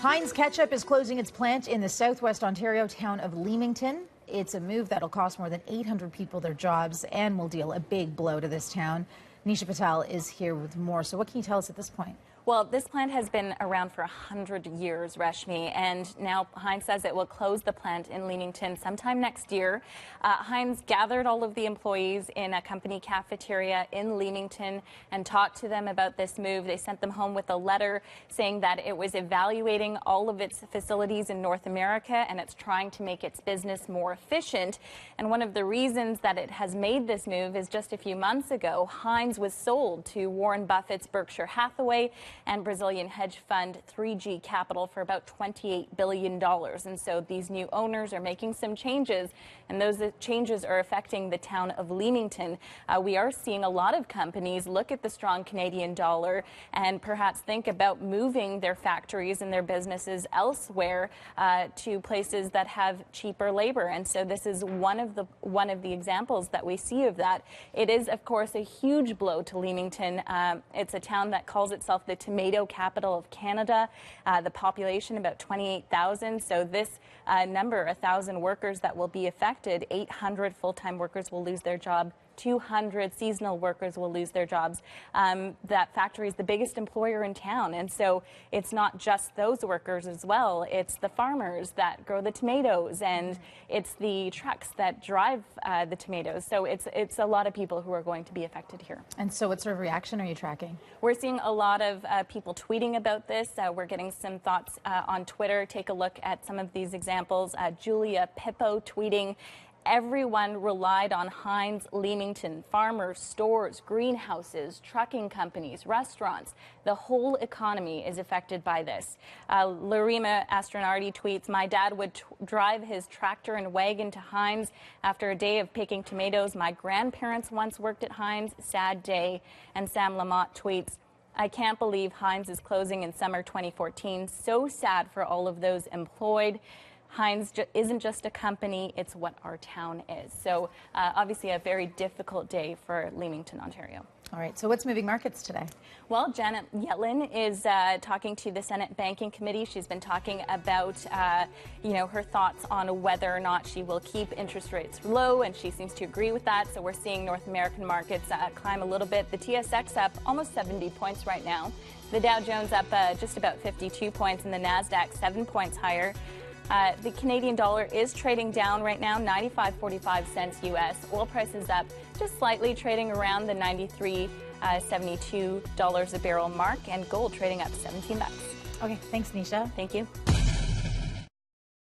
Heinz Ketchup is closing its plant in the southwest Ontario town of Leamington. It's a move that'll cost more than 800 people their jobs and will deal a big blow to this town. Nisha Patel is here with more. So what can you tell us at this point? Well, this plant has been around for 100 years, Reshmi, and now Heinz says it will close the plant in Leamington sometime next year. Heinz gathered all of the employees in a company cafeteria in Leamington and talked to them about this move. They sent them home with a letter saying that it was evaluating all of its facilities in North America and it's trying to make its business more efficient. And one of the reasons that it has made this move is just a few months ago, Heinz was sold to Warren Buffett's Berkshire Hathaway and Brazilian hedge fund 3G Capital for about $28 billion. And so these new owners are making some changes, and those changes are affecting the town of Leamington. We are seeing a lot of companies look at the strong Canadian dollar and perhaps think about moving their factories and their businesses elsewhere to places that have cheaper labor. And so this is one of the examples that we see of that. It is, of course, a huge blow to Leamington. It's a town that calls itself the tomato capital of Canada. The population about 28,000. So this number, 1,000 workers that will be affected. 800 full-time workers will lose their job. 200 seasonal workers will lose their jobs. That factory is the biggest employer in town, and so it's not just those workers as well. It's the farmers that grow the tomatoes, and it's the trucks that drive the tomatoes. So it's a lot of people who are going to be affected here. And so what sort of reaction are you tracking? We're seeing a lot of people tweeting about this. We're getting some thoughts on Twitter. Take a look at some of these examples. Julia Pippo tweeting, "Everyone relied on Heinz Leamington. Farmers, stores, greenhouses, trucking companies, restaurants. The whole economy is affected by this." Larima Astronardi tweets, "My dad would drive his tractor and wagon to Heinz after a day of picking tomatoes. My grandparents once worked at Heinz. Sad day." And Sam Lamont tweets, "I can't believe Heinz is closing in summer 2014. So sad for all of those employed. Heinz isn't just a company, it's what our town is." So obviously a very difficult day for Leamington, Ontario. All right, so what's moving markets today? Well, Janet Yellen is talking to the Senate Banking Committee. She's been talking about, her thoughts on whether or not she will keep interest rates low, and she seems to agree with that. So we're seeing North American markets climb a little bit. The TSX up almost 70 points right now. The Dow Jones up just about 52 points, and the NASDAQ 7 points higher. The Canadian dollar is trading down right now, 95.45 cents U.S. Oil prices up just slightly, trading around the $93.72 a barrel mark, and gold trading up $17. Okay, thanks, Nisha. Thank you.